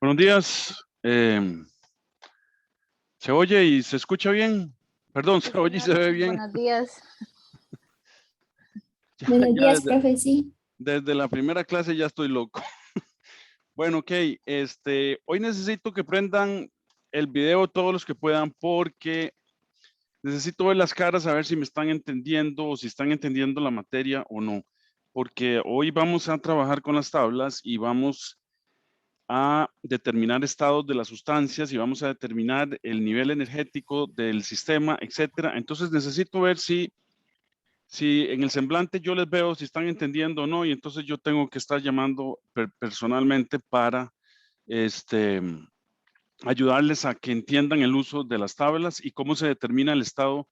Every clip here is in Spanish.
Buenos días. ¿Se oye y se escucha bien? Perdón, Sí, se oye y se señor. ve bien. Buenos días. Buenos Ya días, profe, sí. desde la primera clase ya estoy loco. Bueno, ok. Hoy necesito que prendan el video todos los que puedan porque necesito ver las caras a ver si me están entendiendo o si están entendiendo la materia o no. Porque hoy vamos a trabajar con las tablas y vamos a determinar estados de las sustancias y vamos a determinar el nivel energético del sistema, etcétera. Entonces necesito ver si en el semblante yo les veo si están entendiendo o no, y entonces yo tengo que estar llamando personalmente para ayudarles a que entiendan el uso de las tablas y cómo se determina el estado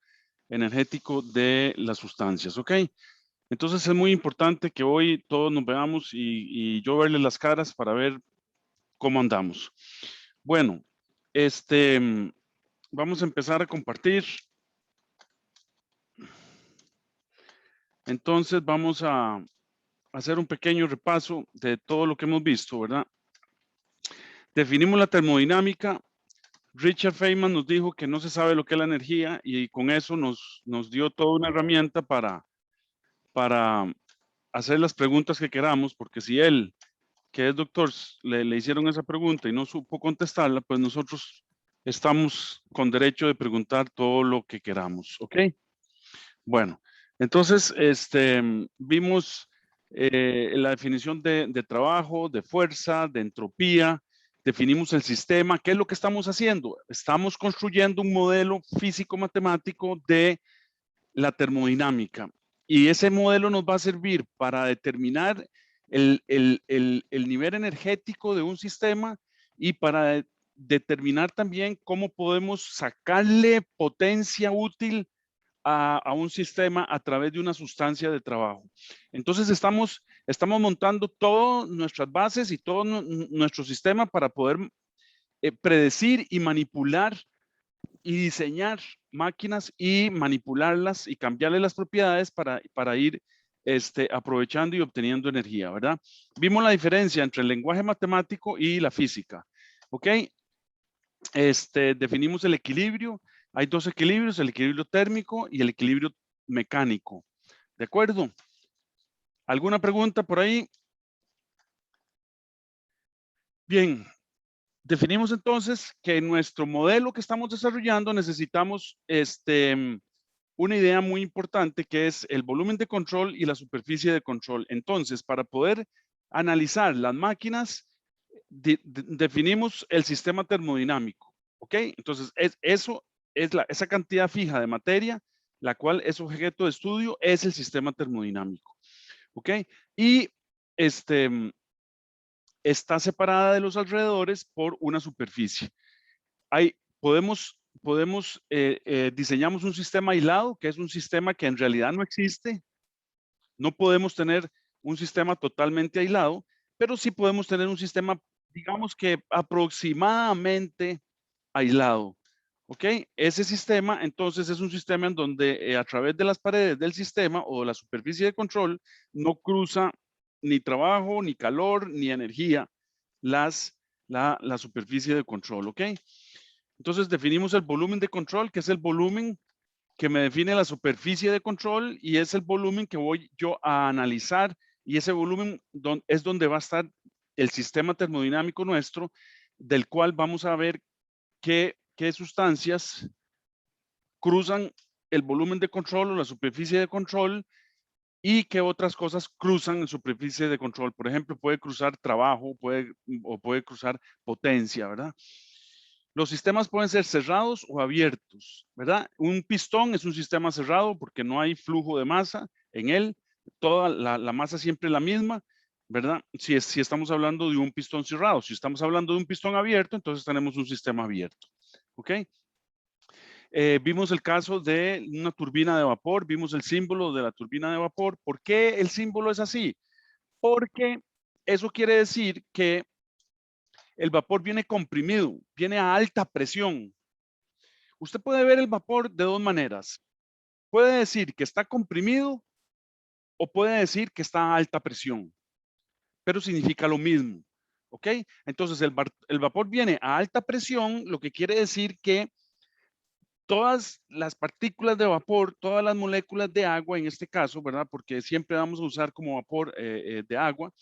energético de las sustancias, ¿ok? Entonces es muy importante que hoy todos nos veamos y yo verles las caras para ver cómo andamos. Bueno, vamos a empezar a compartir. Entonces vamos a hacer un pequeño repaso de todo lo que hemos visto, ¿verdad? Definimos la termodinámica. Richard Feynman nos dijo que no se sabe lo que es la energía y con eso nos dio toda una herramienta para hacer las preguntas que queramos, porque si él, que es doctor, le hicieron esa pregunta y no supo contestarla, pues nosotros estamos con derecho de preguntar todo lo que queramos, ¿ok? Bueno, entonces, vimos la definición de trabajo, de fuerza, de entropía, definimos el sistema. ¿Qué es lo que estamos haciendo? Estamos construyendo un modelo físico-matemático de la termodinámica. Y ese modelo nos va a servir para determinar el nivel energético de un sistema y para determinar también cómo podemos sacarle potencia útil a un sistema a través de una sustancia de trabajo. Entonces estamos montando todas nuestras bases y todo nuestro sistema para poder predecir y manipular y diseñar máquinas y manipularlas y cambiarle las propiedades para ir aprovechando y obteniendo energía, ¿verdad? Vimos la diferencia entre el lenguaje matemático y la física, ¿ok? Definimos el equilibrio. Hay dos equilibrios, el equilibrio térmico y el equilibrio mecánico. ¿De acuerdo? ¿Alguna pregunta por ahí? Bien. Definimos entonces que en nuestro modelo que estamos desarrollando necesitamos una idea muy importante que es el volumen de control y la superficie de control. Entonces, para poder analizar las máquinas, definimos el sistema termodinámico. ¿Ok? Entonces, esa cantidad fija de materia, la cual es objeto de estudio, es el sistema termodinámico. ¿Ok? Y está separada de los alrededores por una superficie. Diseñamos un sistema aislado, que es un sistema que en realidad no existe. No podemos tener un sistema totalmente aislado, pero sí podemos tener un sistema, digamos que aproximadamente aislado. ¿Ok? Ese sistema, entonces, es un sistema en donde a través de las paredes del sistema o de la superficie de control no cruza ni trabajo, ni calor, ni energía la superficie de control. ¿Ok? Entonces definimos el volumen de control, que es el volumen que me define la superficie de control y es el volumen que voy yo a analizar y ese volumen es donde va a estar el sistema termodinámico nuestro, del cual vamos a ver qué sustancias cruzan el volumen de control o la superficie de control y qué otras cosas cruzan en superficie de control. Por ejemplo, puede cruzar trabajo o puede cruzar potencia, ¿verdad? Los sistemas pueden ser cerrados o abiertos, ¿verdad? Un pistón es un sistema cerrado porque no hay flujo de masa en él. Toda la masa siempre es la misma, ¿verdad? Si estamos hablando de un pistón cerrado. Si estamos hablando de un pistón abierto, entonces tenemos un sistema abierto, ¿ok? Vimos el caso de una turbina de vapor, vimos el símbolo de la turbina de vapor. ¿Por qué el símbolo es así? Porque eso quiere decir que el vapor viene comprimido, viene a alta presión. Usted puede ver el vapor de dos maneras. Puede decir que está comprimido o puede decir que está a alta presión, pero significa lo mismo. ¿ok? Entonces el vapor viene a alta presión, lo que quiere decir que todas las partículas de vapor, todas las moléculas de agua en este caso, ¿verdad? Porque siempre vamos a usar como vapor de agua.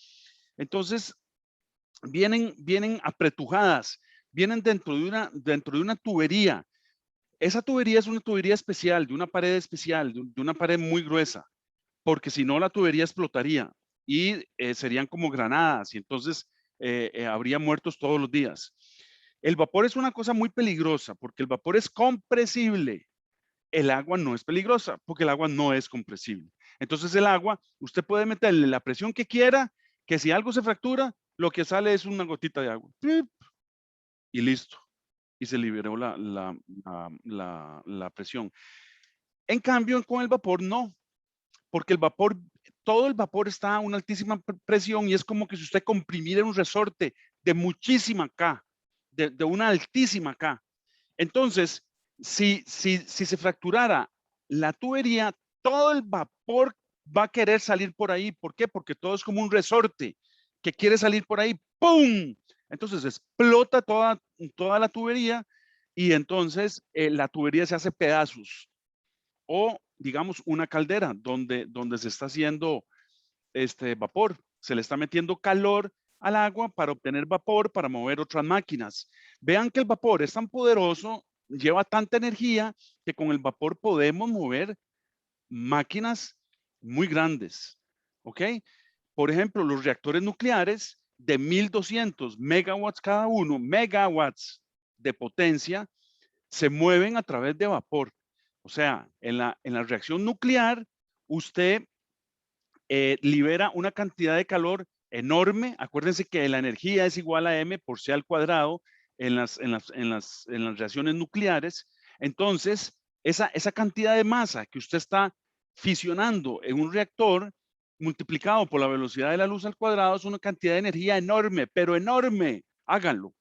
Entonces, vienen apretujadas, vienen dentro de una tubería. Esa tubería es una tubería especial, de una pared especial, de una pared muy gruesa, porque si no la tubería explotaría y serían como granadas y entonces habría muertos todos los días. El vapor es una cosa muy peligrosa porque el vapor es compresible. El agua no es peligrosa porque el agua no es compresible. Entonces el agua, usted puede meterle la presión que quiera, que si algo se fractura, lo que sale es una gotita de agua. ¡Pip! Y listo. Y se liberó la presión. En cambio, con el vapor no, porque el vapor, todo el vapor está a una altísima presión y es como que si usted comprimiera un resorte de muchísima K, de una altísima K. Entonces, si se fracturara la tubería, todo el vapor va a querer salir por ahí. ¿Por qué? Porque todo es como un resorte que quiere salir por ahí. ¡Pum! Entonces explota toda la tubería y entonces la tubería se hace pedazos. O digamos una caldera donde se está haciendo vapor. Se le está metiendo calor al agua para obtener vapor, para mover otras máquinas. Vean que el vapor es tan poderoso, lleva tanta energía, que con el vapor podemos mover máquinas muy grandes. ¿Ok? Por ejemplo, los reactores nucleares de 1200 megawatts cada uno, megawatts de potencia, se mueven a través de vapor. O sea, en la reacción nuclear, usted libera una cantidad de calor enorme. Acuérdense que la energía es igual a m por c al cuadrado en las reacciones nucleares. Entonces, esa cantidad de masa que usted está fisionando en un reactor multiplicado por la velocidad de la luz al cuadrado es una cantidad de energía enorme, pero enorme. Háganlo.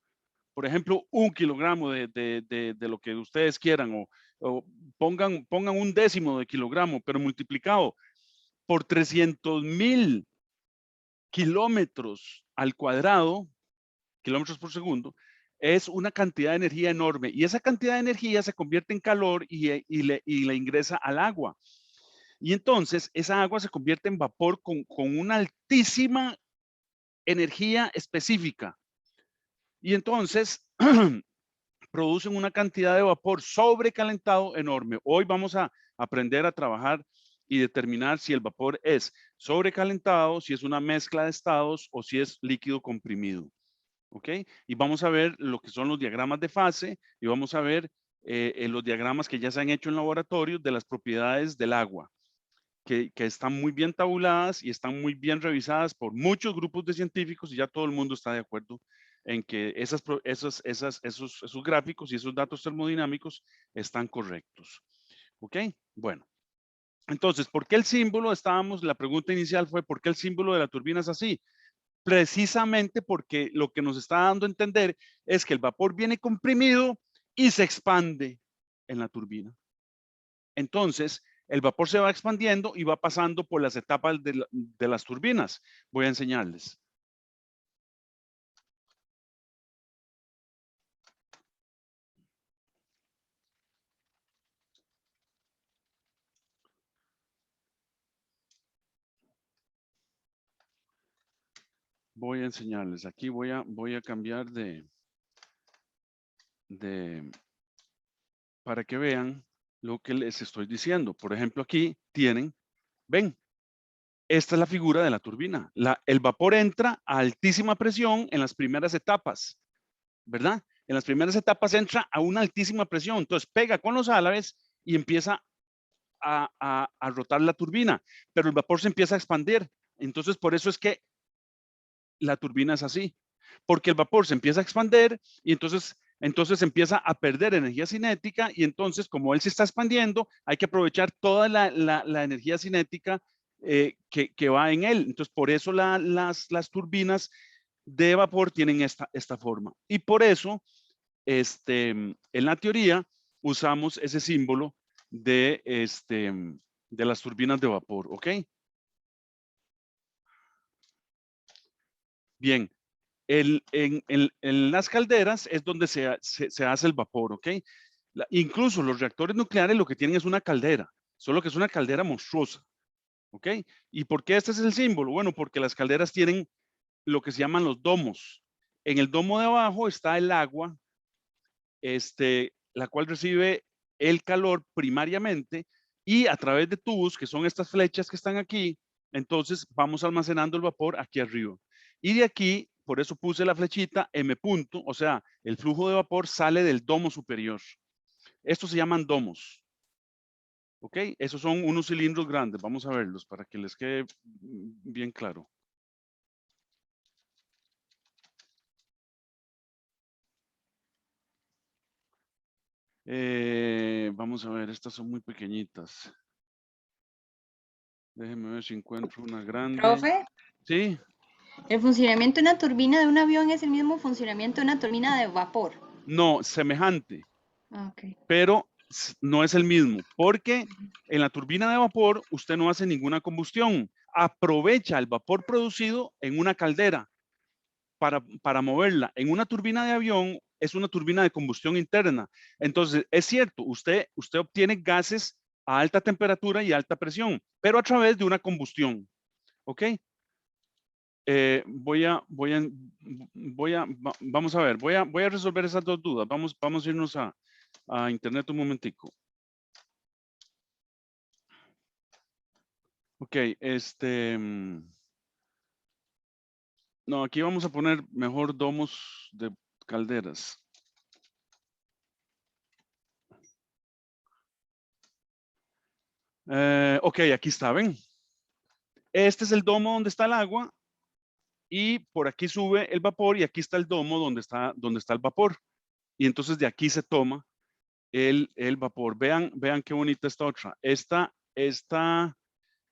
Por ejemplo, 1 kilogramo de lo que ustedes quieran o pongan un décimo de kilogramo, pero multiplicado por 300,000 kilómetros al cuadrado, kilómetros por segundo, es una cantidad de energía enorme. Y esa cantidad de energía se convierte en calor y le ingresa al agua. Y entonces esa agua se convierte en vapor con una altísima energía específica. Y entonces producen una cantidad de vapor sobrecalentado enorme. Hoy vamos a aprender a trabajar y determinar si el vapor es sobrecalentado, si es una mezcla de estados o si es líquido comprimido. ¿Ok? Y vamos a ver lo que son los diagramas de fase y vamos a ver los diagramas que ya se han hecho en laboratorio de las propiedades del agua, que están muy bien tabuladas y están muy bien revisadas por muchos grupos de científicos y ya todo el mundo está de acuerdo en que esos gráficos y esos datos termodinámicos están correctos. ¿Ok? Bueno, entonces, ¿por qué el símbolo? La pregunta inicial fue, ¿por qué el símbolo de la turbina es así? Precisamente porque lo que nos está dando a entender es que el vapor viene comprimido y se expande en la turbina. Entonces, el vapor se va expandiendo y va pasando por las etapas de las turbinas. Voy a enseñarles. Voy a enseñarles. Aquí voy a cambiar para que vean lo que les estoy diciendo. Por ejemplo, aquí tienen, ven, esta es la figura de la turbina. El vapor entra a altísima presión en las primeras etapas, ¿verdad? En las primeras etapas entra a una altísima presión, entonces pega con los álabes y empieza a rotar la turbina, pero el vapor se empieza a expandir. Entonces, por eso es que la turbina es así, porque el vapor se empieza a expandir y entonces empieza a perder energía cinética y entonces, como él se está expandiendo, hay que aprovechar toda la energía cinética que va en él. Entonces, por eso las turbinas de vapor tienen esta forma. Y por eso, en la teoría, usamos ese símbolo de las turbinas de vapor, ¿ok? Bien, En las calderas es donde se hace el vapor, ¿ok? Incluso los reactores nucleares lo que tienen es una caldera, solo que es una caldera monstruosa, ¿ok? ¿Y por qué este es el símbolo? Bueno, porque las calderas tienen lo que se llaman los domos. En el domo de abajo está el agua, la cual recibe el calor primariamente y a través de tubos, que son estas flechas que están aquí, entonces vamos almacenando el vapor aquí arriba. Y de aquí, por eso puse la flechita M punto, o sea, el flujo de vapor sale del domo superior. Estos se llaman domos. ¿Ok? Esos son unos cilindros grandes. Vamos a verlos para que les quede bien claro. Vamos a ver, estas son muy pequeñitas. Déjenme ver si encuentro una grande. Profe, Sí, el funcionamiento de una turbina de un avión es el mismo funcionamiento de una turbina de vapor. no, semejante, Ok. pero no es el mismo, porque en la turbina de vapor usted no hace ninguna combustión. Aprovecha el vapor producido en una caldera para moverla. En una turbina de avión es una turbina de combustión interna. Entonces, es cierto, usted obtiene gases a alta temperatura y alta presión, pero a través de una combustión. ¿Ok? Vamos a ver, voy a resolver esas dos dudas. Vamos a irnos a internet un momentico. Ok, no, aquí vamos a poner mejor domos de calderas. Ok, aquí está, ¿ven? Este es el domo donde está el agua y por aquí sube el vapor y aquí está el domo donde está el vapor. Y entonces de aquí se toma el vapor. Vean qué bonita esta otra.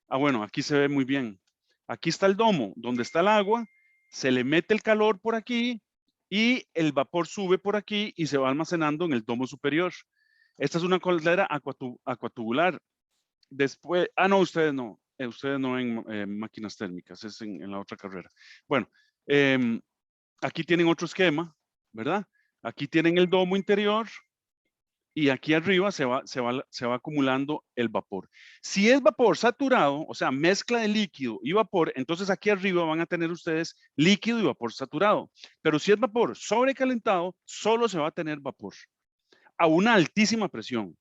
Bueno, aquí se ve muy bien. Aquí está el domo donde está el agua, se le mete el calor por aquí y el vapor sube por aquí y se va almacenando en el domo superior. Esta es una caldera acuatubular. Después, no, ustedes no en máquinas térmicas, es en la otra carrera. Bueno, aquí tienen otro esquema, ¿verdad? Aquí tienen el domo interior y aquí arriba se va acumulando el vapor. Si es vapor saturado, o sea, mezcla de líquido y vapor, entonces aquí arriba van a tener ustedes líquido y vapor saturado. Pero si es vapor sobrecalentado, solo se va a tener vapor a una altísima presión.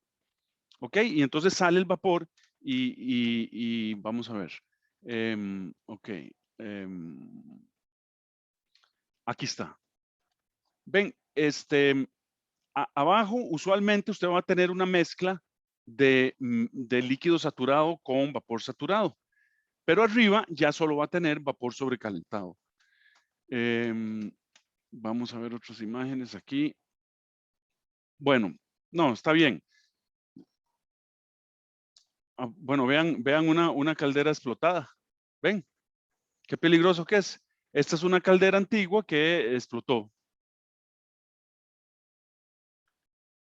¿Ok? Y entonces sale el vapor y vamos a ver. Ok. Aquí está. Ven, abajo usualmente usted va a tener una mezcla de líquido saturado con vapor saturado. Pero arriba ya solo va a tener vapor sobrecalentado. Vamos a ver otras imágenes aquí. Bueno, no, está bien. Bueno, vean una caldera explotada. ¿Ven? Qué peligroso que es. Esta es una caldera antigua que explotó.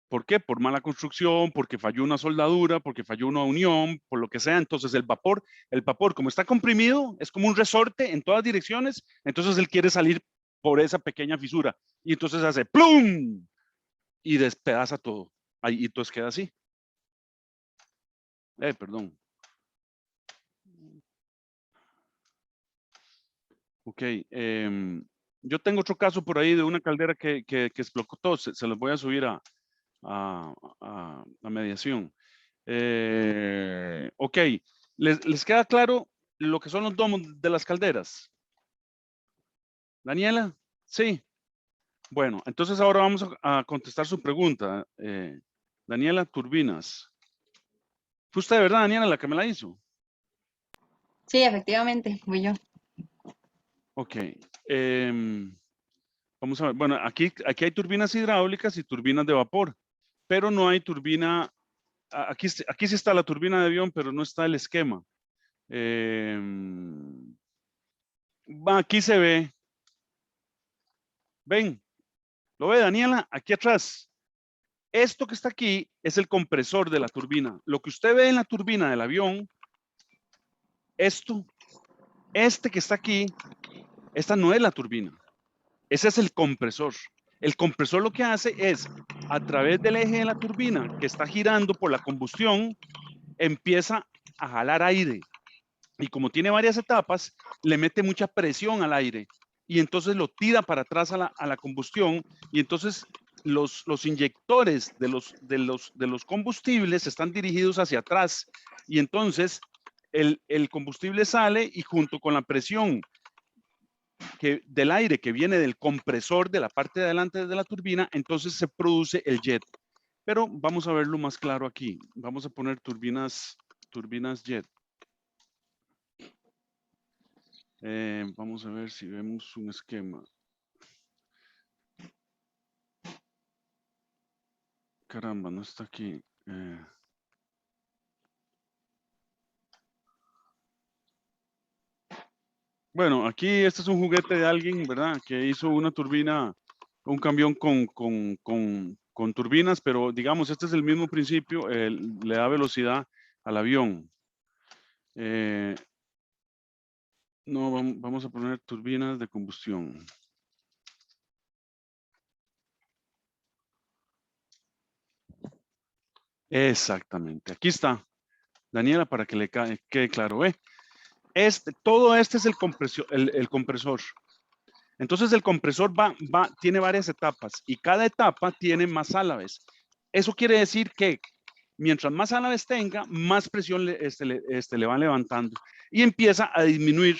¿Por qué? Por mala construcción, porque falló una soldadura, porque falló una unión, por lo que sea. Entonces el vapor, como está comprimido, es como un resorte en todas direcciones. Entonces él quiere salir por esa pequeña fisura. Y entonces hace ¡plum! Y despedaza todo. Ahí, y entonces queda así. Perdón. Ok. Yo tengo otro caso por ahí de una caldera que explotó. Se los voy a subir a mediación. Ok. ¿Les queda claro lo que son los domos de las calderas? ¿Daniela? Sí. Bueno, entonces ahora vamos a contestar su pregunta. Daniela, turbinas. ¿Fue usted, verdad, Daniela, la que me la hizo? Sí, efectivamente, fui yo. Ok. Vamos a ver. Bueno, aquí hay turbinas hidráulicas y turbinas de vapor, pero no hay turbina. Aquí sí está la turbina de avión, pero no está el esquema. Aquí se ve. Ven, ¿lo ve, Daniela? Aquí atrás. Esto que está aquí es el compresor de la turbina. Lo que usted ve en la turbina del avión, este que está aquí, esta no es la turbina. Ese es el compresor. El compresor lo que hace es, a través del eje de la turbina que está girando por la combustión, empieza a jalar aire. Y como tiene varias etapas, le mete mucha presión al aire. Y entonces lo tira para atrás a la combustión. Y entonces los inyectores de los combustibles están dirigidos hacia atrás. Y entonces el combustible sale y junto con la presión del aire que viene del compresor de la parte de adelante de la turbina, entonces se produce el jet. Pero vamos a verlo más claro aquí. Vamos a poner turbinas jet. Vamos a ver si vemos un esquema. Caramba, no está aquí. Bueno, aquí este es un juguete de alguien, ¿verdad? Que hizo una turbina, un camión con turbinas, pero digamos, este es el mismo principio, le da velocidad al avión. No, vamos a poner turbinas de combustión. Exactamente, aquí está. Daniela, para que le quede claro, ¿ve? Todo este es el compresor. Entonces el compresor tiene varias etapas y cada etapa tiene más álabes. Eso quiere decir que mientras más álabes tenga, más presión le va levantando y empieza a disminuir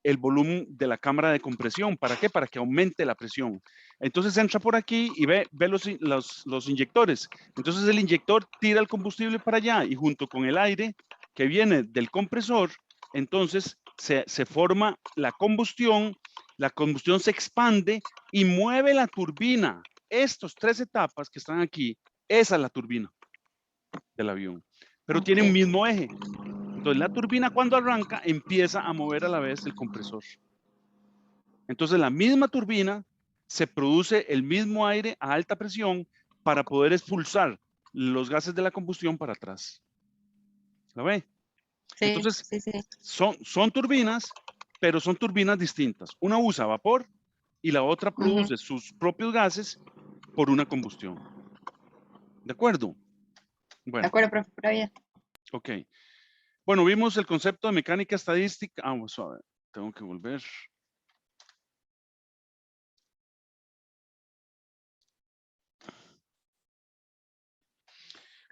el volumen de la cámara de compresión. ¿Para qué? Para que aumente la presión. Entonces entra por aquí y ve los inyectores. Entonces el inyector tira el combustible para allá y junto con el aire que viene del compresor, entonces se forma la combustión se expande y mueve la turbina. Estas 3 etapas que están aquí, esa es la turbina del avión, pero tiene un mismo eje. Entonces la turbina cuando arranca empieza a mover a la vez el compresor. Entonces la misma turbina se produce el mismo aire a alta presión para poder expulsar los gases de la combustión para atrás. ¿Lo ve? Sí, entonces sí, sí. Son turbinas, pero son turbinas distintas. Una usa vapor y la otra produce sus propios gases por una combustión. ¿De acuerdo? Bueno. De acuerdo, profe, por ahí. Ok. Bueno, vimos el concepto de mecánica estadística. Vamos a ver, tengo que volver.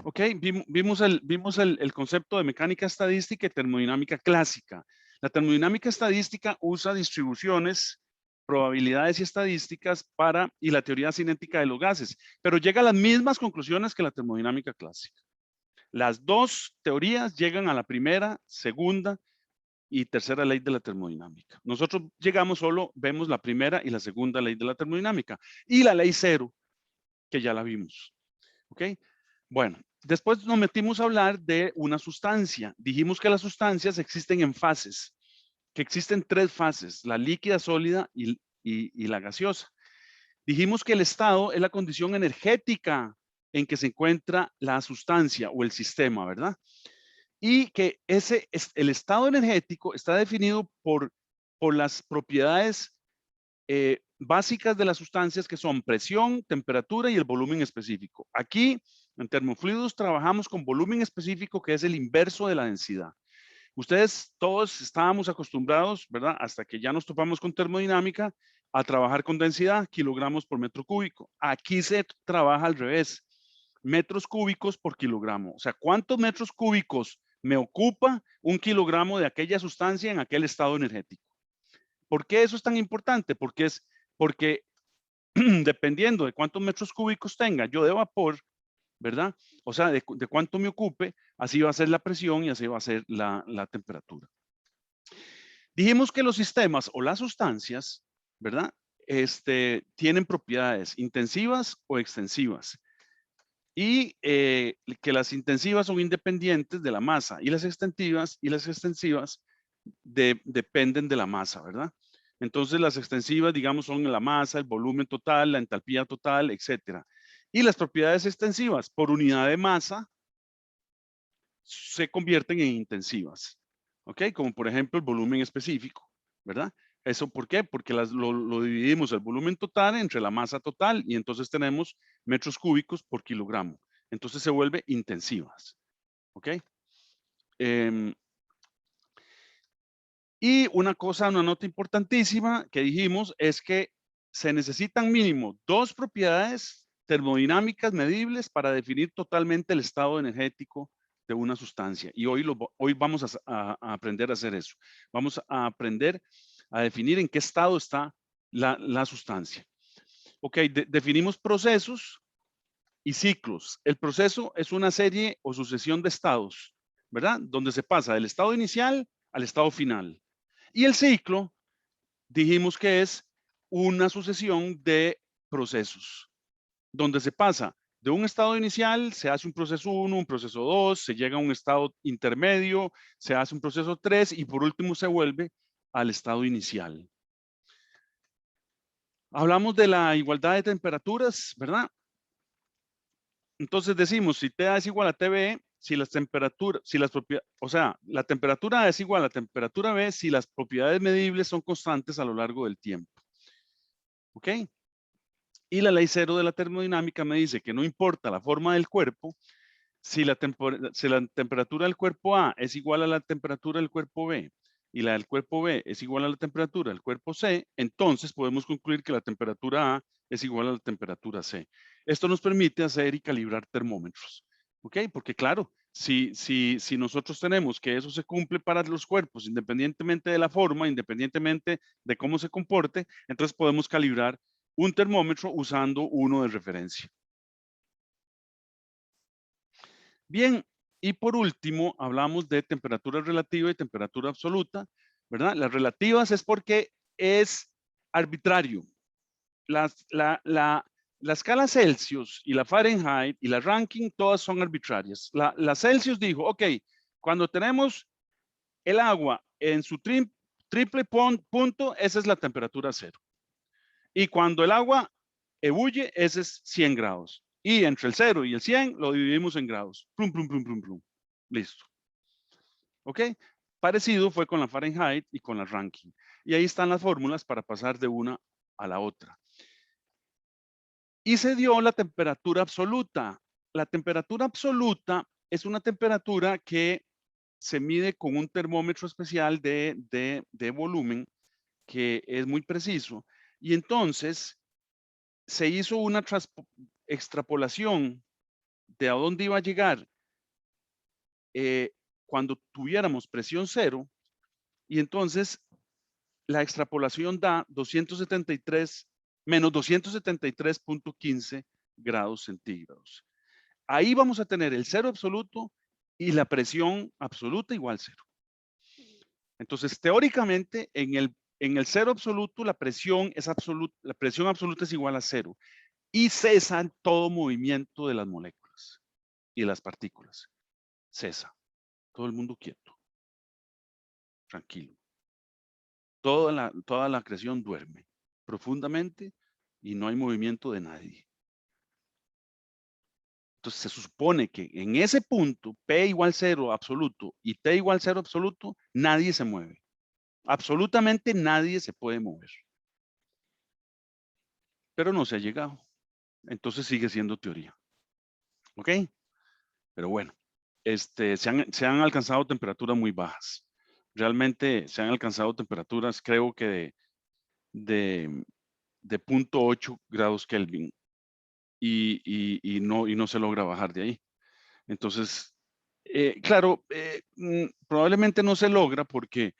Ok, vimos el concepto de mecánica estadística y termodinámica clásica. La termodinámica estadística usa distribuciones, probabilidades y estadísticas y la teoría cinética de los gases, pero llega a las mismas conclusiones que la termodinámica clásica. Las dos teorías llegan a la primera, segunda y tercera ley de la termodinámica. Nosotros vemos la primera y la segunda ley de la termodinámica y la ley cero, que ya la vimos. ¿Ok? Bueno, después nos metimos a hablar de una sustancia. Dijimos que las sustancias existen en fases, que existen 3 fases, la líquida, sólida y la gaseosa. Dijimos que el estado es la condición energética en que se encuentra la sustancia o el sistema, ¿verdad? Y que el estado energético está definido por las propiedades básicas de las sustancias, que son presión, temperatura y el volumen específico. Aquí, en termofluidos, trabajamos con volumen específico, que es el inverso de la densidad. Ustedes todos estábamos acostumbrados, ¿verdad? Hasta que ya nos topamos con termodinámica, a trabajar con densidad, kilogramos por metro cúbico. Aquí se trabaja al revés, metros cúbicos por kilogramo. O sea, ¿cuántos metros cúbicos me ocupa un kilogramo de aquella sustancia en aquel estado energético? ¿Por qué eso es tan importante? Porque dependiendo de cuántos metros cúbicos tenga yo de vapor, ¿verdad? O sea, de cuánto me ocupe, así va a ser la presión y así va a ser la temperatura. Dijimos que los sistemas o las sustancias, ¿verdad? Tienen propiedades intensivas o extensivas. Y que las intensivas son independientes de la masa y las extensivas dependen de la masa, ¿verdad? Entonces las extensivas, digamos, son la masa, el volumen total, la entalpía total, etcétera. Y las propiedades extensivas por unidad de masa se convierten en intensivas, ¿ok? Como por ejemplo el volumen específico, ¿verdad? ¿Eso por qué? Porque lo dividimos el volumen total entre la masa total y entonces tenemos metros cúbicos por kilogramo. Entonces se vuelve intensivas. ¿Ok? Y una nota importantísima que dijimos es que se necesitan mínimo 2 propiedades termodinámicas medibles para definir totalmente el estado energético de una sustancia. Y hoy vamos a aprender a hacer eso. Vamos a aprender a definir en qué estado está la sustancia. Ok, definimos procesos y ciclos. El proceso es una serie o sucesión de estados, ¿verdad? Donde se pasa del estado inicial al estado final. Y el ciclo, dijimos que es una sucesión de procesos, donde se pasa de un estado inicial, se hace un proceso 1, un proceso 2, se llega a un estado intermedio, se hace un proceso 3 y por último se vuelve al estado inicial. Hablamos de la igualdad de temperaturas, ¿verdad? Entonces decimos, si TA es igual a TB, si las temperaturas, o sea, la temperatura A es igual a la temperatura B si las propiedades medibles son constantes a lo largo del tiempo. ¿Ok? Y la ley cero de la termodinámica me dice que no importa la forma del cuerpo, si la temperatura del cuerpo A es igual a la temperatura del cuerpo B y la del cuerpo B es igual a la temperatura del cuerpo C, entonces podemos concluir que la temperatura A es igual a la temperatura C. Esto nos permite hacer y calibrar termómetros. ¿Ok? Porque claro, si nosotros tenemos que eso se cumple para los cuerpos, independientemente de la forma, independientemente de cómo se comporte, entonces podemos calibrar un termómetro usando uno de referencia. Bien, y por último, hablamos de temperatura relativa y temperatura absoluta, ¿verdad? Las relativas es porque es arbitrario. La escala Celsius y la Fahrenheit y la Rankine, todas son arbitrarias. La Celsius dijo, ok, cuando tenemos el agua en su triple punto, esa es la temperatura cero. Y cuando el agua ebulle, ese es 100 grados. Y entre el 0 y el 100 lo dividimos en grados. Plum, plum, plum, plum, plum. Listo. ¿Ok? Parecido fue con la Fahrenheit y con la Rankine. Y ahí están las fórmulas para pasar de una a la otra. Y se dio la temperatura absoluta. La temperatura absoluta es una temperatura que se mide con un termómetro especial de volumen que es muy preciso. Y entonces se hizo una extrapolación de a dónde iba a llegar cuando tuviéramos presión cero, y entonces la extrapolación da 273, menos 273.15 grados centígrados. Ahí vamos a tener el cero absoluto y la presión absoluta igual cero. Entonces, teóricamente, en el cero absoluto, la presión absoluta es igual a cero. Y cesa todo movimiento de las moléculas y de las partículas. Cesa. Todo el mundo quieto. Tranquilo. Toda la creación duerme profundamente y no hay movimiento de nadie. Entonces se supone que en ese punto, P igual 0 absoluto y T igual 0 absoluto, nadie se mueve. Absolutamente nadie se puede mover. Pero no se ha llegado. Entonces sigue siendo teoría. ¿Ok? Pero bueno, se han alcanzado temperaturas muy bajas. Realmente se han alcanzado temperaturas, creo que de 0.8 grados Kelvin. Y no se logra bajar de ahí. Entonces, claro, probablemente no se logra porque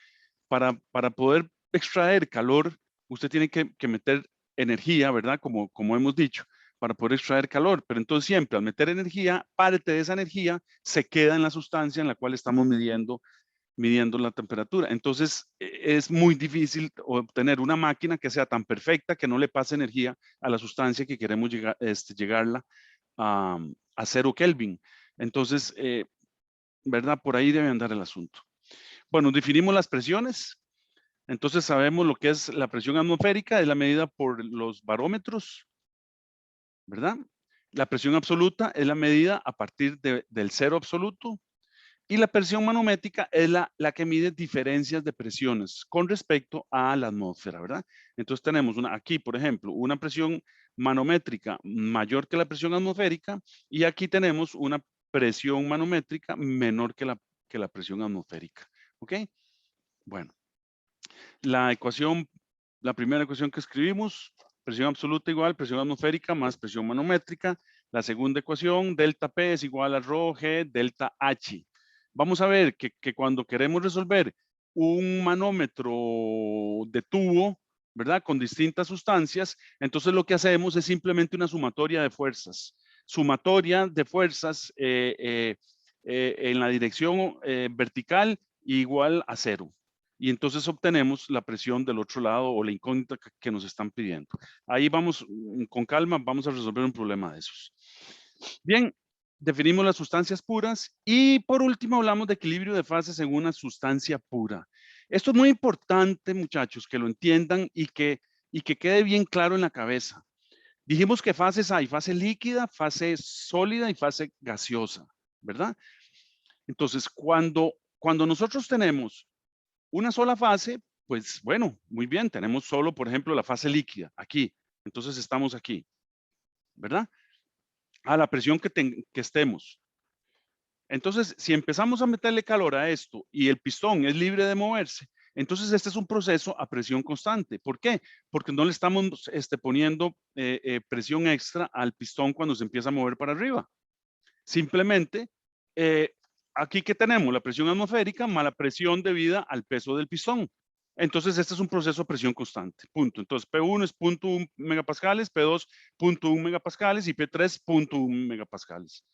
para poder extraer calor, usted tiene que meter energía, ¿verdad? Como hemos dicho, para poder extraer calor. Pero entonces siempre al meter energía, parte de esa energía se queda en la sustancia en la cual estamos midiendo la temperatura. Entonces, es muy difícil obtener una máquina que sea tan perfecta que no le pase energía a la sustancia que queremos llegarla a 0 Kelvin. Entonces, ¿verdad? Por ahí debe andar el asunto. Bueno, definimos las presiones. Entonces, sabemos lo que es la presión atmosférica, es la medida por los barómetros, ¿verdad? La presión absoluta es la medida a partir del cero absoluto. Y la presión manométrica es la que mide diferencias de presiones con respecto a la atmósfera, ¿verdad? Entonces tenemos aquí, por ejemplo, una presión manométrica mayor que la presión atmosférica y aquí tenemos una presión manométrica menor que la presión atmosférica, ¿ok? Bueno, la primera ecuación que escribimos, presión absoluta igual presión atmosférica más presión manométrica. La segunda ecuación, delta P es igual a rho G delta H. Vamos a ver que cuando queremos resolver un manómetro de tubo, ¿verdad? Con distintas sustancias, entonces lo que hacemos es simplemente una sumatoria de fuerzas. Sumatoria de fuerzas en la dirección vertical igual a 0. Y entonces obtenemos la presión del otro lado o la incógnita que nos están pidiendo. Ahí vamos con calma, vamos a resolver un problema de esos. Bien, definimos las sustancias puras y por último hablamos de equilibrio de fases en una sustancia pura. Esto es muy importante, muchachos, que lo entiendan y que quede bien claro en la cabeza. Dijimos que fases hay, fase líquida, fase sólida y fase gaseosa, ¿verdad? Entonces, cuando nosotros tenemos una sola fase, pues bueno, muy bien, tenemos solo, por ejemplo, la fase líquida, aquí. Entonces estamos aquí, ¿verdad? A la presión que estemos. Entonces, si empezamos a meterle calor a esto y el pistón es libre de moverse, entonces este es un proceso a presión constante. ¿Por qué? Porque no le estamos poniendo presión extra al pistón cuando se empieza a mover para arriba. Simplemente, aquí que tenemos la presión atmosférica más la presión debida al peso del pistón. Entonces, este es un proceso a presión constante, punto. Entonces, P1 es 0.1 megapascales, P2 0.1 megapascales y P3 0.1 megapascales.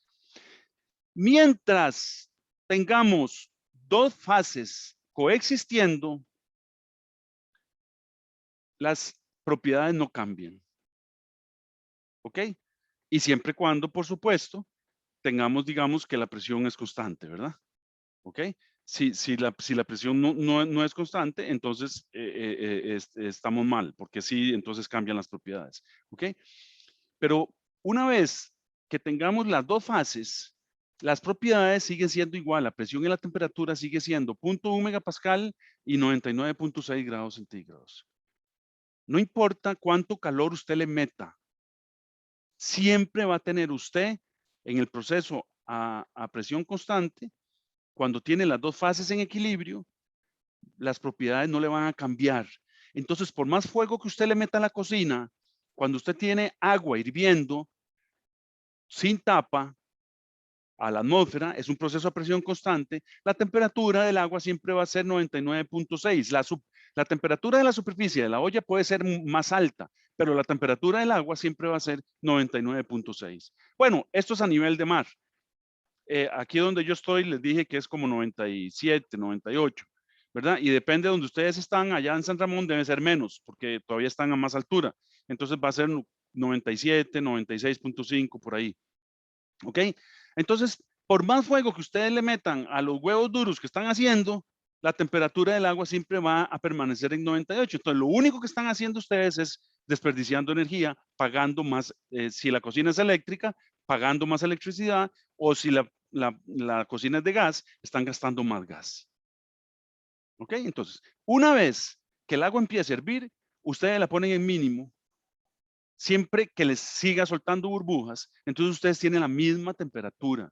Mientras tengamos dos fases coexistiendo, las propiedades no cambian. ¿Ok? Y siempre y cuando, por supuesto, tengamos, digamos, que la presión es constante, ¿verdad? ¿Ok? Si la presión no es constante, entonces estamos mal, porque sí, entonces cambian las propiedades. ¿Ok? Pero una vez que tengamos las dos fases, las propiedades siguen siendo igual, la presión y la temperatura sigue siendo 0.1 megapascal y 99.6 grados centígrados. No importa cuánto calor usted le meta, siempre va a tener usted en el proceso a presión constante, cuando tiene las dos fases en equilibrio, las propiedades no le van a cambiar. Entonces, por más fuego que usted le meta a la cocina, cuando usted tiene agua hirviendo, sin tapa, a la atmósfera, es un proceso a presión constante, la temperatura del agua siempre va a ser 99.6. La temperatura de la superficie de la olla puede ser más alta, pero la temperatura del agua siempre va a ser 99.6. Bueno, esto es a nivel de mar. Aquí donde yo estoy les dije que es como 97, 98, ¿verdad? Y depende de donde ustedes están, allá en San Ramón debe ser menos, porque todavía están a más altura. Entonces va a ser 97, 96.5 por ahí. ¿Ok? Entonces, por más fuego que ustedes le metan a los huevos duros que están haciendo, la temperatura del agua siempre va a permanecer en 98. Entonces, lo único que están haciendo ustedes es desperdiciando energía, pagando más, si la cocina es eléctrica, pagando más electricidad, o si la cocina es de gas, están gastando más gas. ¿Ok? Entonces, una vez que el agua empiece a hervir, ustedes la ponen en mínimo. Siempre que les siga soltando burbujas, entonces ustedes tienen la misma temperatura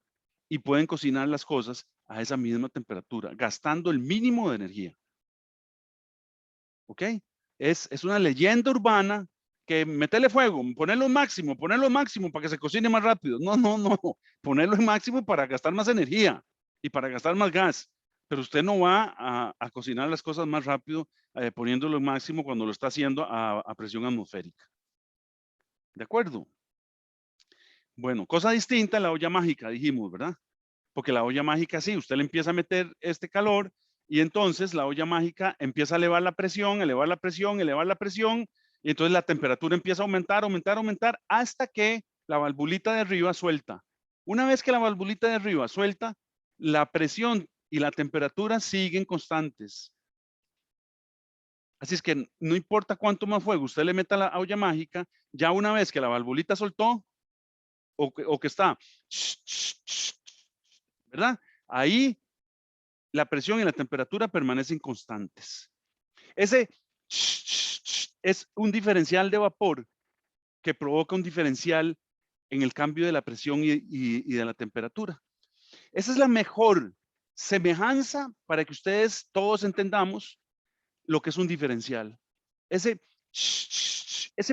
y pueden cocinar las cosas a esa misma temperatura, gastando el mínimo de energía. ¿Ok? Es una leyenda urbana que meterle fuego, ponerlo máximo para que se cocine más rápido. No, no, no. Ponerlo en máximo para gastar más energía y para gastar más gas. Pero usted no va a cocinar las cosas más rápido poniéndolo en máximo cuando lo está haciendo a presión atmosférica. ¿De acuerdo? Bueno, cosa distinta a la olla mágica, dijimos, ¿verdad? Porque la olla mágica, sí, usted le empieza a meter este calor y entonces la olla mágica empieza a elevar la presión, elevar la presión, elevar la presión, y entonces la temperatura empieza a aumentar, aumentar, aumentar, hasta que la valvulita de arriba suelta. Una vez que la valvulita de arriba suelta, la presión y la temperatura siguen constantes. Así es que no importa cuánto más fuego usted le meta a la olla mágica, ya una vez que la valvulita soltó, o que está, ¿verdad? Ahí la presión y la temperatura permanecen constantes. Ese es un diferencial de vapor que provoca un diferencial en el cambio de la presión y de la temperatura. Esa es la mejor semejanza para que ustedes todos entendamos lo que es un diferencial. Ese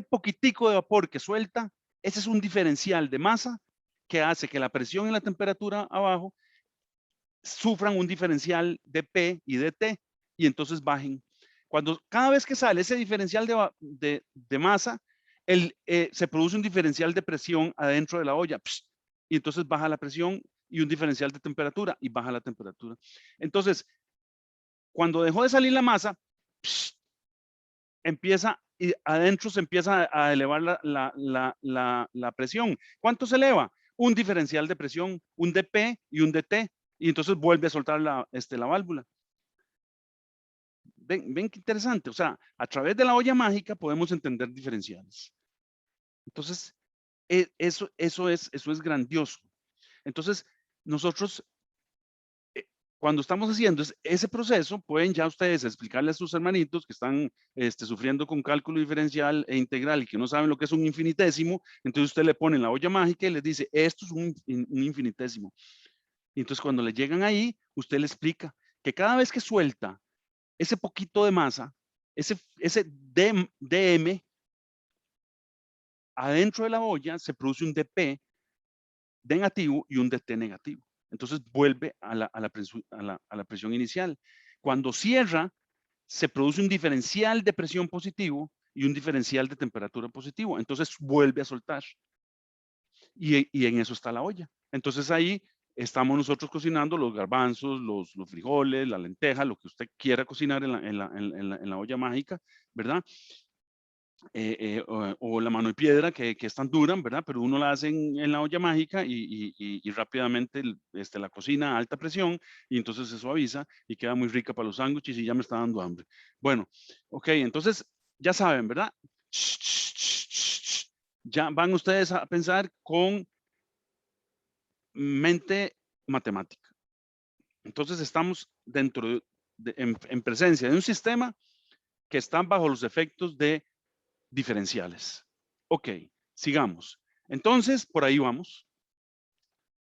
poquitico de vapor que suelta, ese es un diferencial de masa que hace que la presión y la temperatura abajo sufran un diferencial de P y de T y entonces bajen. Cada vez que sale ese diferencial de masa, se produce un diferencial de presión adentro de la olla y entonces baja la presión, y un diferencial de temperatura y baja la temperatura. Entonces, cuando dejó de salir la masa, y adentro se empieza a elevar la presión. ¿Cuánto se eleva? Un diferencial de presión, un dP y un dt, y entonces vuelve a soltar la válvula. Ven qué interesante. O sea, a través de la olla mágica podemos entender diferenciales. Entonces, eso es grandioso. Entonces, nosotros, cuando estamos haciendo ese proceso, pueden ya ustedes explicarle a sus hermanitos que están sufriendo con cálculo diferencial e integral y que no saben lo que es un infinitésimo. Entonces usted le pone en la olla mágica y les dice, esto es un infinitésimo. Y entonces cuando le llegan ahí, usted le explica que cada vez que suelta ese poquito de masa, ese dm, adentro de la olla se produce un dp negativo y un dt negativo. Entonces vuelve a la presión inicial. Cuando cierra, se produce un diferencial de presión positivo y un diferencial de temperatura positivo. Entonces vuelve a soltar. Y en eso está la olla. Entonces ahí estamos nosotros cocinando los garbanzos, los frijoles, la lenteja, lo que usted quiera cocinar en la olla mágica, ¿verdad? O la mano de piedra que es tan dura, ¿verdad? Pero uno la hace en la olla mágica y rápidamente la cocina a alta presión y entonces se suaviza y queda muy rica para los sándwiches y ya me está dando hambre. Bueno, ok, entonces ya saben, ¿verdad? Ya van ustedes a pensar con mente matemática. Entonces estamos en presencia de un sistema que está bajo los efectos de diferenciales. Ok, sigamos. Entonces, por ahí vamos.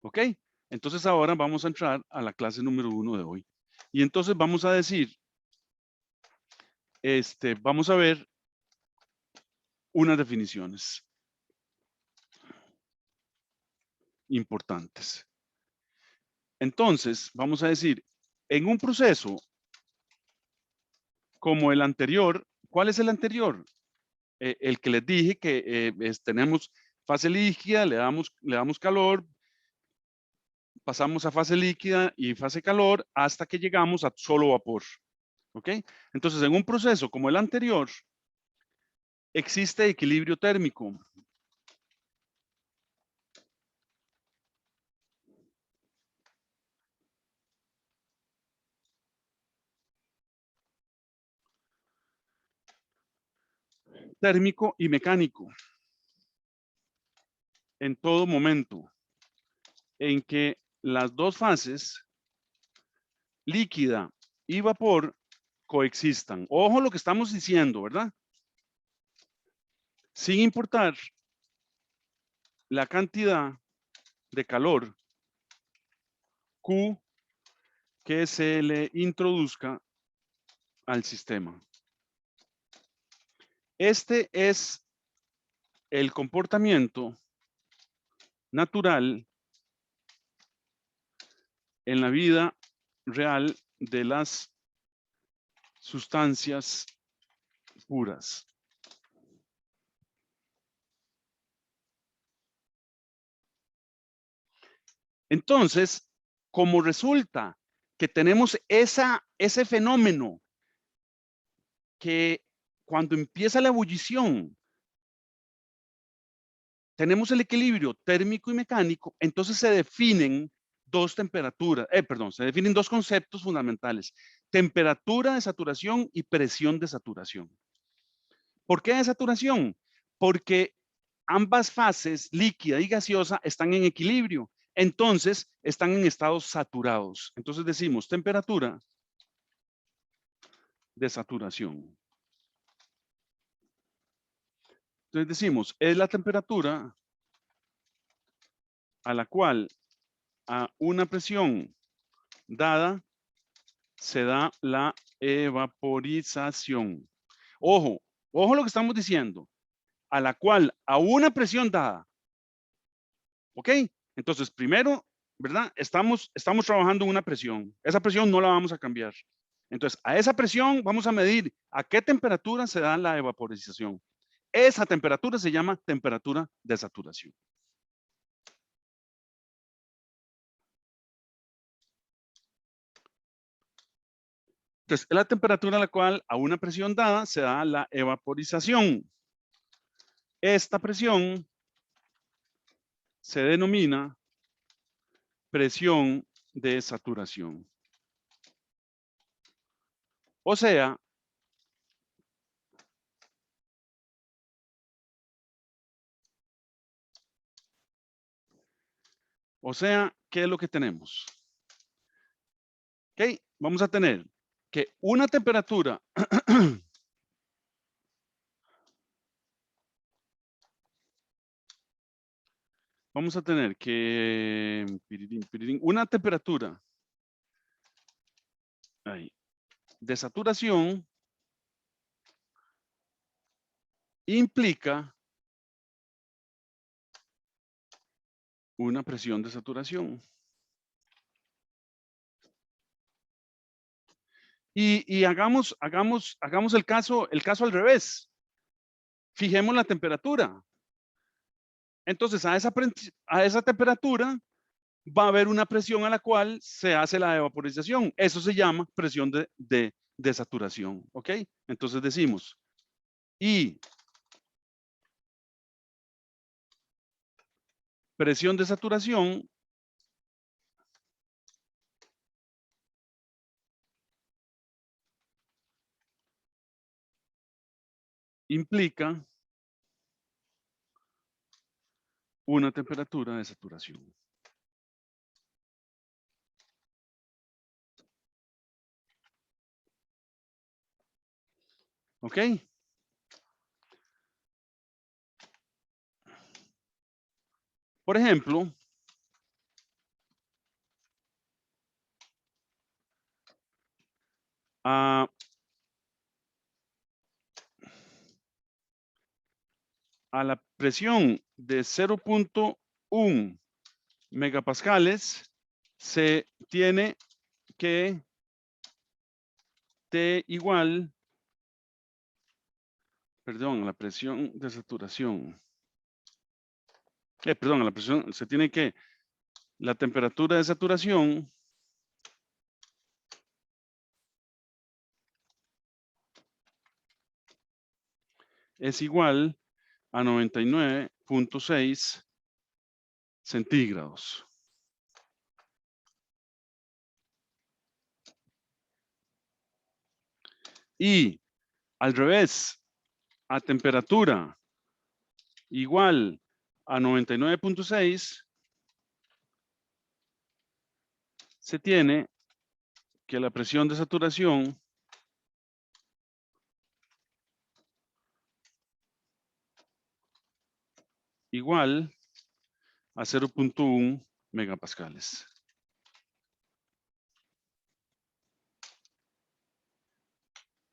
Ok, entonces ahora vamos a entrar a la clase número 1 de hoy. Y entonces vamos a decir, vamos a ver unas definiciones importantes. Entonces, vamos a decir, en un proceso como el anterior, ¿cuál es el anterior? El que les dije que tenemos fase líquida, le damos calor, pasamos a fase líquida y fase calor hasta que llegamos a solo vapor. ¿Ok? Entonces, en un proceso como el anterior, existe equilibrio térmico. Térmico y mecánico. En todo momento en que las dos fases, líquida y vapor, coexistan. Ojo lo que estamos diciendo, ¿verdad? Sin importar la cantidad de calor Q que se le introduzca al sistema. Este es el comportamiento natural en la vida real de las sustancias puras. Entonces, como resulta que tenemos ese fenómeno que cuando empieza la ebullición tenemos el equilibrio térmico y mecánico, entonces se definen dos temperaturas, se definen dos conceptos fundamentales: temperatura de saturación y presión de saturación. ¿Por qué de saturación? Porque ambas fases, líquida y gaseosa, están en equilibrio. entonces están en estados saturados. Entonces decimos temperatura de saturación. Entonces decimos, es la temperatura a la cual a una presión dada se da la evaporización. Ojo, ojo lo que estamos diciendo. A la cual a una presión dada. ¿Ok? Entonces, primero, ¿verdad? Estamos trabajando en una presión. Esa presión no la vamos a cambiar. Entonces, a esa presión vamos a medir a qué temperatura se da la evaporización. Esa temperatura se llama temperatura de saturación. Entonces, es la temperatura a la cual a una presión dada se da la evaporización. Esta presión se denomina presión de saturación. O sea, ¿qué es lo que tenemos? Ok, vamos a tener que una temperatura vamos a tener que una temperatura ahí, de saturación implica una presión de saturación. Y hagamos el caso al revés. Fijemos la temperatura. Entonces, a esa temperatura va a haber una presión a la cual se hace la evaporización. Eso se llama presión de saturación. ¿Ok? Entonces decimos, y presión de saturación implica una temperatura de saturación. ¿Ok? Por ejemplo, a la presión de 0.1 megapascales se tiene que T igual, perdón, a la presión de saturación. Perdón, a la presión se tiene que, la temperatura de saturación es igual a 99.6 centígrados. Y al revés, a temperatura igual a 99.6 se tiene que la presión de saturación igual a 0.1 megapascales.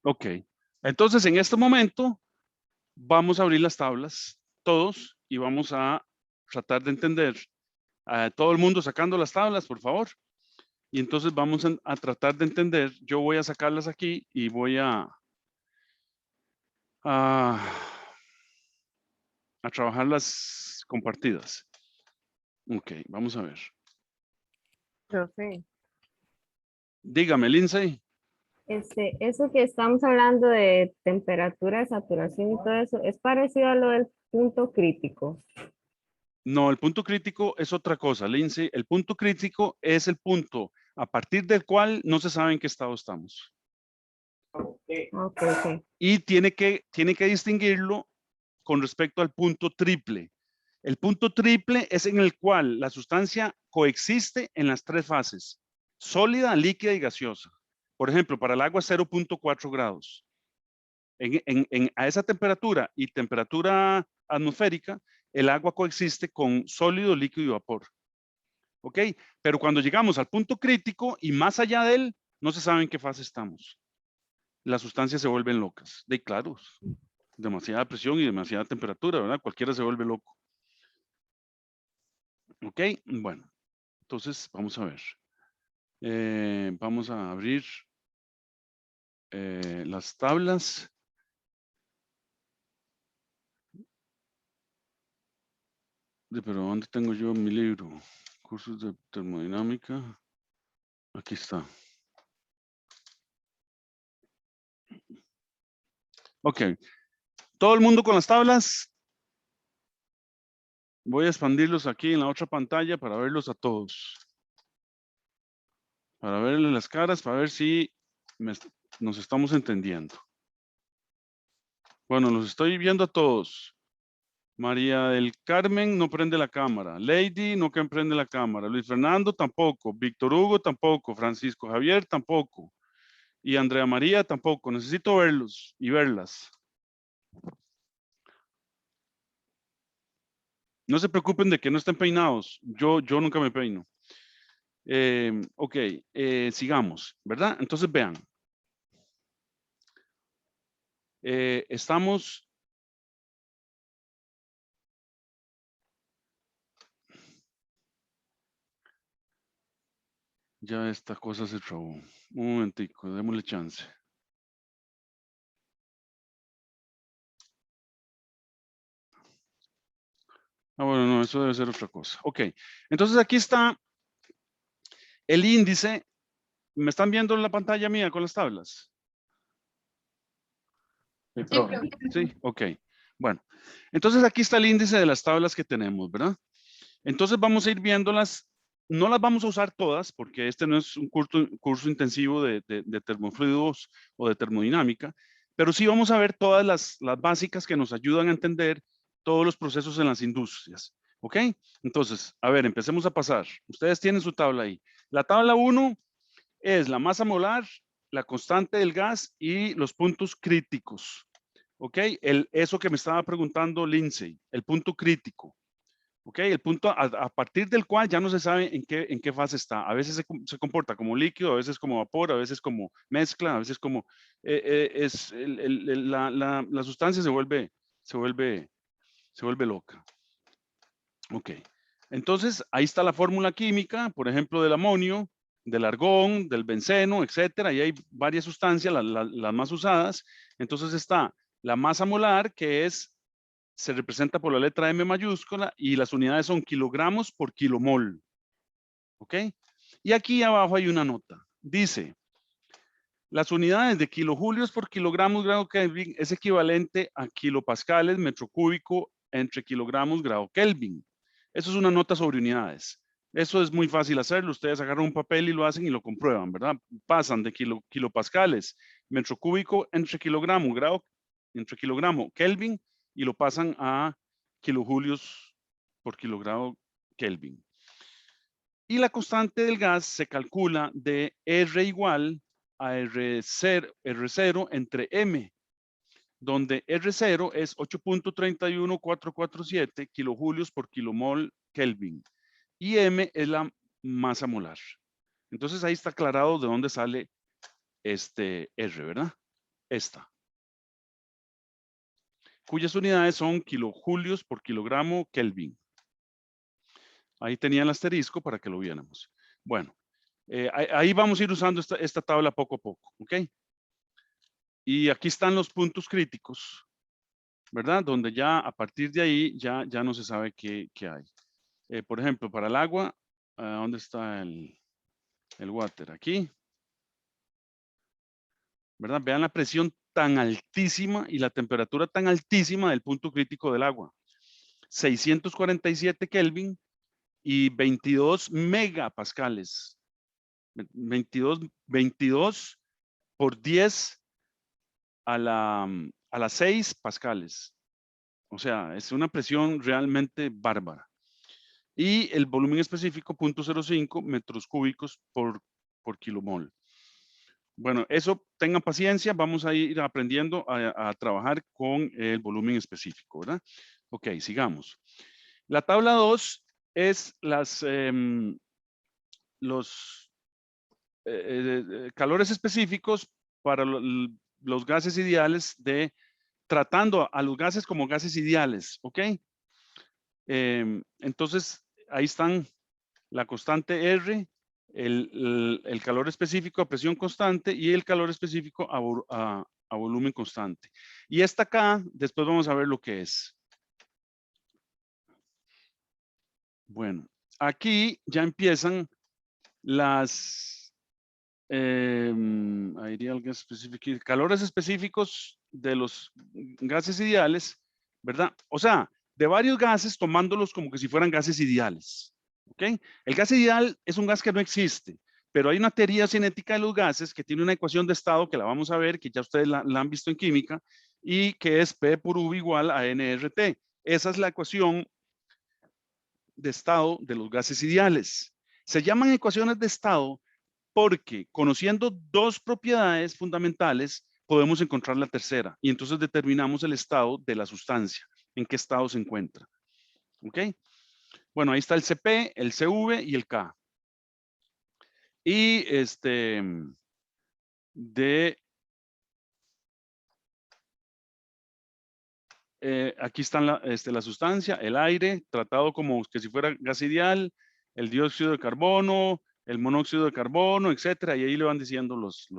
Ok, entonces en este momento vamos a abrir las tablas todos y vamos a tratar de entender. Todo el mundo sacando las tablas, por favor. Y entonces vamos a tratar de entender. Yo voy a sacarlas aquí y voy a trabajar las compartidas. Ok, vamos a ver. Profe, Dígame, Lindsay. eso que estamos hablando de temperatura de saturación y todo eso, ¿es parecido a lo del punto crítico? No, el punto crítico es otra cosa, Lindsay. El punto crítico es el punto a partir del cual no se sabe en qué estado estamos. Okay. Y tiene que distinguirlo con respecto al punto triple. El punto triple es en el cual la sustancia coexiste en las tres fases: sólida, líquida y gaseosa. Por ejemplo, para el agua 0.4 grados. A esa temperatura y temperatura atmosférica, el agua coexiste con sólido, líquido y vapor. ¿Ok? Pero cuando llegamos al punto crítico y más allá de él, no se sabe en qué fase estamos. Las sustancias se vuelven locas. De claro, demasiada presión y demasiada temperatura, ¿verdad? Cualquiera se vuelve loco. ¿Ok? Bueno, entonces vamos a ver. Vamos a abrir las tablas. Pero ¿dónde tengo yo mi libro? Cursos de termodinámica. Aquí está. Ok. ¿Todo el mundo con las tablas? Voy a expandirlos aquí en la otra pantalla para verlos a todos. Para verles las caras, para ver si nos estamos entendiendo. Bueno, los estoy viendo a todos. María del Carmen no prende la cámara. Lady no que prende la cámara. Luis Fernando tampoco. Víctor Hugo tampoco. Francisco Javier tampoco. Y Andrea María tampoco. Necesito verlos y verlas. No se preocupen de que no estén peinados. Yo nunca me peino. Ok, sigamos, ¿verdad? Entonces vean. Estamos... Ya esta cosa se trabó. Un momentico, démosle chance. Ah, bueno, no, eso debe ser otra cosa. Ok, entonces aquí está el índice. ¿Me están viendo en la pantalla mía con las tablas? Sí, ok. Bueno, entonces aquí está el índice de las tablas que tenemos, ¿verdad? Entonces vamos a ir viéndolas. No las vamos a usar todas porque este no es un curso intensivo de termofluidos o de termodinámica, pero sí vamos a ver todas las básicas que nos ayudan a entender todos los procesos en las industrias. ¿Ok? Entonces, a ver, empecemos a pasar. Ustedes tienen su tabla ahí. La tabla 1 es la masa molar, la constante del gas y los puntos críticos. ¿Ok? Eso que me estaba preguntando Lindsay, el punto crítico. ¿Ok? El punto a partir del cual ya no se sabe en qué fase está. A veces se comporta como líquido, a veces como vapor, a veces como mezcla, a veces como... la sustancia se vuelve loca. Ok. Entonces, ahí está la fórmula química, por ejemplo, del amonio, del argón, del benceno, etcétera. Y hay varias sustancias, las más usadas. Entonces está la masa molar, que se representa por la letra M mayúscula, y las unidades son kilogramos por kilomol. ¿Ok? Y aquí abajo hay una nota. Dice, las unidades de kilojulios por kilogramos grado Kelvin es equivalente a kilopascales metro cúbico entre kilogramos grado Kelvin. Eso es una nota sobre unidades. Eso es muy fácil hacerlo. Ustedes agarran un papel y lo hacen y lo comprueban, ¿verdad? Pasan de kilopascales metro cúbico entre kilogramo Kelvin y lo pasan a kilojulios por kilogramo Kelvin. Y la constante del gas se calcula de R igual a R0 entre M, donde R0 es 8.31447 kilojulios por kilomol Kelvin y M es la masa molar. Entonces ahí está aclarado de dónde sale este R, ¿verdad? Esta. Cuyas unidades son kilojulios por kilogramo Kelvin. Ahí tenía el asterisco para que lo viéramos. Bueno, ahí vamos a ir usando esta tabla poco a poco, ¿ok? Y aquí están los puntos críticos, ¿verdad? Donde ya a partir de ahí ya no se sabe qué hay. Por ejemplo, para el agua, ¿dónde está el water? Aquí, ¿verdad? Vean la presión tan altísima y la temperatura tan altísima del punto crítico del agua. 647 Kelvin y 22 megapascales. 22 por 10 a las 6 pascales. O sea, es una presión realmente bárbara. Y el volumen específico, 0.05 metros cúbicos por kilomol. Bueno, eso tengan paciencia, vamos a ir aprendiendo a trabajar con el volumen específico, ¿verdad? Ok, sigamos. La tabla 2 es los calores específicos para los gases ideales tratando a los gases como gases ideales, ¿ok? Entonces, ahí están la constante R, el calor específico a presión constante y el calor específico a volumen constante. Y esta acá, después vamos a ver lo que es. Bueno, aquí ya empiezan las calores específicos de los gases ideales, ¿verdad? O sea, de varios gases tomándolos como que si fueran gases ideales, ¿ok? El gas ideal es un gas que no existe, pero hay una teoría cinética de los gases que tiene una ecuación de estado que la vamos a ver, que ya ustedes la han visto en química, y que es P por U igual a nRT. Esa es la ecuación de estado de los gases ideales. Se llaman ecuaciones de estado porque conociendo dos propiedades fundamentales podemos encontrar la tercera y entonces determinamos el estado de la sustancia, en qué estado se encuentra. ¿Ok? Bueno, ahí está el CP, el CV y el K. Y aquí están la sustancia, el aire, tratado como que si fuera gas ideal, el dióxido de carbono, el monóxido de carbono, etcétera, y ahí le van diciendo los.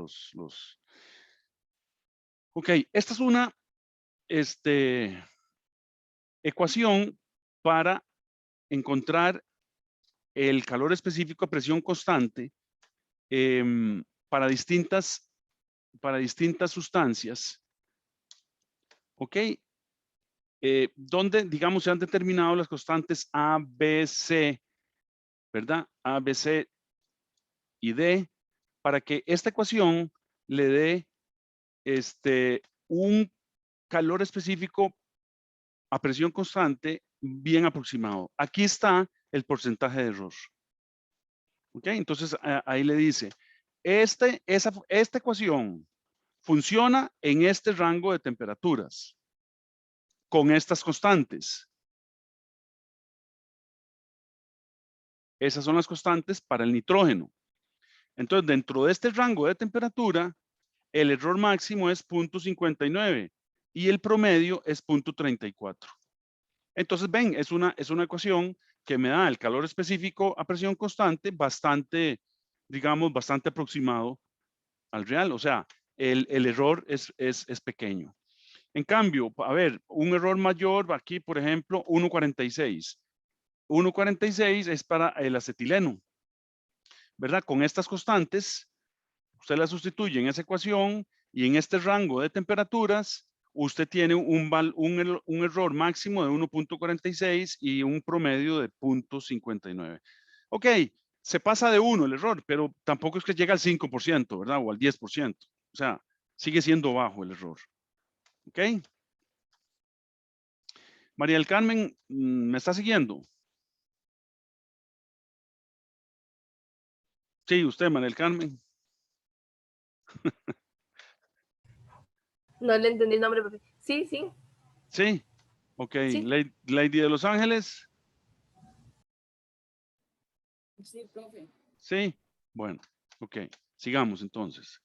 Ok, esta es una ecuación para encontrar el calor específico a presión constante para distintas sustancias, ¿ok? Donde, digamos, se han determinado las constantes A, B, C, ¿verdad? A, B, C y D, para que esta ecuación le dé un calor específico a presión constante bien aproximado. Aquí está el porcentaje de error. ¿Ok? Entonces, ahí le dice, esta ecuación funciona en este rango de temperaturas con estas constantes. Esas son las constantes para el nitrógeno. Entonces, dentro de este rango de temperatura, el error máximo es 0.59 y el promedio es 0.34. Entonces, ven, es una ecuación que me da el calor específico a presión constante bastante, digamos, bastante aproximado al real. O sea, el error es pequeño. En cambio, a ver, un error mayor aquí, por ejemplo, 1.46. 1.46 es para el acetileno, ¿verdad? Con estas constantes, usted las sustituye en esa ecuación y en este rango de temperaturas, usted tiene un error máximo de 1.46 y un promedio de 0.59. Ok, se pasa de 1 el error, pero tampoco es que llega al 5%, ¿verdad? O al 10%. O sea, sigue siendo bajo el error. Ok. María del Carmen, ¿me está siguiendo? Sí, usted, María del Carmen. No le entendí el nombre, profe. Sí, sí. Sí, ok. Sí. Lady de Los Ángeles. Sí, profe. Sí, bueno, ok. Sigamos entonces.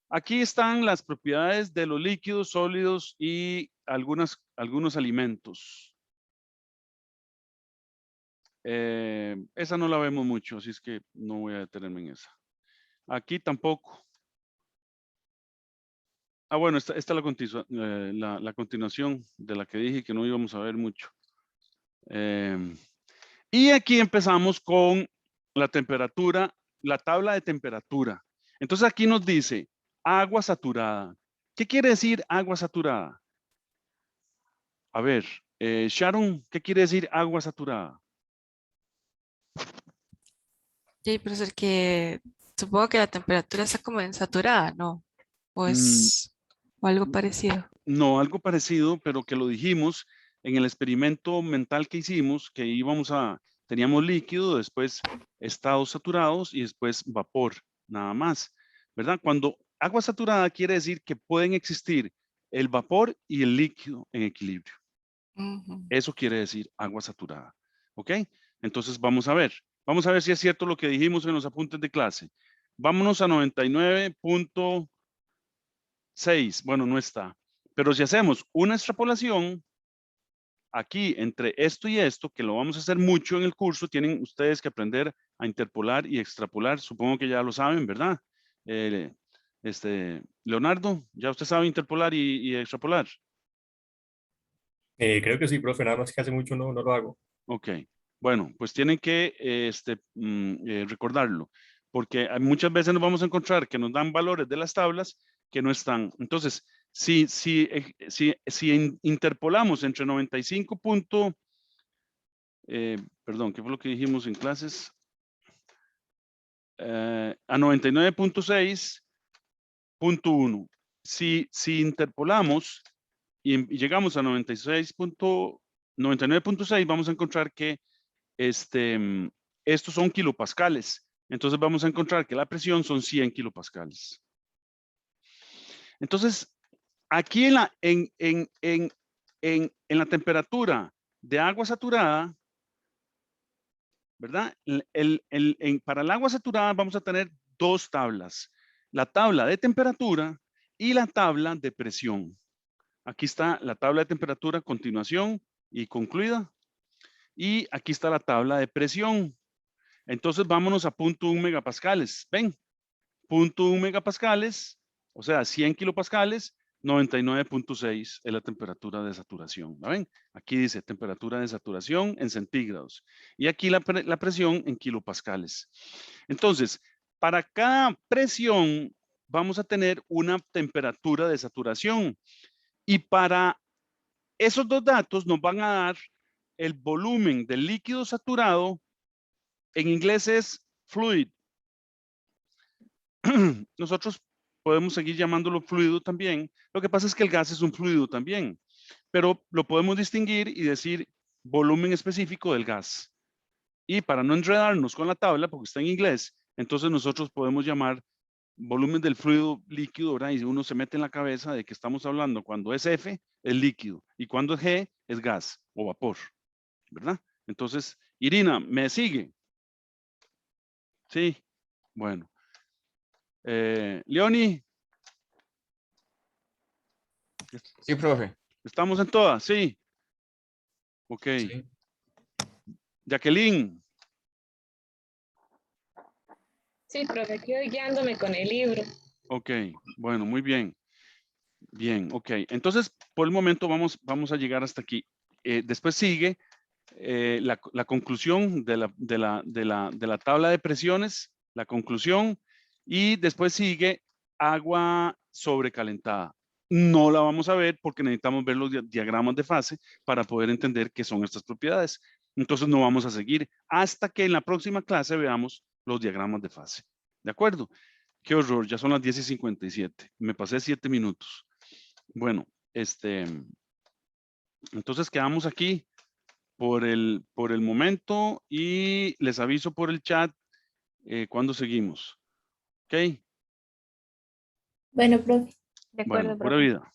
Aquí están las propiedades de los líquidos, sólidos y algunos alimentos. Esa no la vemos mucho, así es que no voy a detenerme en esa. Aquí tampoco. Ah, bueno, esta es la continuación de la que dije que no íbamos a ver mucho. Y aquí empezamos con la temperatura, la tabla de temperatura. Entonces aquí nos dice agua saturada. ¿Qué quiere decir agua saturada? A ver, Sharon, ¿qué quiere decir agua saturada? Sí, profesor, que supongo que la temperatura está como en saturada, ¿no? O Mm, es o algo parecido. No, algo parecido, pero que lo dijimos en el experimento mental que hicimos, que teníamos líquido, después estados saturados y después vapor, nada más, ¿verdad? Cuando agua saturada quiere decir que pueden existir el vapor y el líquido en equilibrio. Ujú. Eso quiere decir agua saturada, ¿ok? Entonces vamos a ver si es cierto lo que dijimos en los apuntes de clase. Vámonos a 99.6, bueno, no está. Pero si hacemos una extrapolación, aquí entre esto y esto, que lo vamos a hacer mucho en el curso, tienen ustedes que aprender a interpolar y extrapolar. Supongo que ya lo saben, ¿verdad? Leonardo, ¿ya usted sabe interpolar y extrapolar? Creo que sí, profe, nada más que hace mucho no lo hago. Ok, bueno, pues tienen que recordarlo, porque muchas veces nos vamos a encontrar que nos dan valores de las tablas que no están. Entonces, si interpolamos entre 95 perdón, ¿qué fue lo que dijimos en clases? A 99.6.1. Si interpolamos y llegamos a 99.6, vamos a encontrar que estos son kilopascales. Entonces vamos a encontrar que la presión son 100 kilopascales. Entonces, aquí en la temperatura de agua saturada, ¿verdad? Para el agua saturada vamos a tener dos tablas. La tabla de temperatura y la tabla de presión. Aquí está la tabla de temperatura, continuación y concluida. Y aquí está la tabla de presión. Entonces vámonos a 0.1 megapascales. ¿Ven? 0.1 megapascales, o sea, 100 kilopascales, 99.6 es la temperatura de saturación. ¿La ven? Aquí dice temperatura de saturación en centígrados. Y aquí la presión en kilopascales. Entonces, para cada presión vamos a tener una temperatura de saturación. Y para esos dos datos nos van a dar el volumen del líquido saturado. En inglés es fluid. Nosotros podemos seguir llamándolo fluido también. Lo que pasa es que el gas es un fluido también, pero lo podemos distinguir y decir volumen específico del gas. Y para no enredarnos con la tabla, porque está en inglés, entonces nosotros podemos llamar volumen del fluido líquido, ¿verdad? Y uno se mete en la cabeza de que estamos hablando cuando es F, es líquido, y cuando es G, es gas o vapor, ¿verdad? Entonces, Irina, ¿me sigue? Sí, bueno. Leoni. Sí, profe. ¿Estamos en todas? Sí. Ok. Sí. Jacqueline. Sí, profe, aquí voy guiándome con el libro. Ok, bueno, muy bien. Bien, ok. Entonces, por el momento vamos a llegar hasta aquí. Después sigue la conclusión de la tabla de presiones, la conclusión, y después sigue agua sobrecalentada. No la vamos a ver porque necesitamos ver los diagramas de fase para poder entender qué son estas propiedades. Entonces no vamos a seguir hasta que en la próxima clase veamos los diagramas de fase. ¿De acuerdo? Qué horror, ya son las 10:57. Me pasé 7 minutos. Bueno, entonces quedamos aquí por el momento y les aviso por el chat cuando seguimos. ¿Ok? Bueno, profe. De Bueno, acuerdo, pura profe. vida.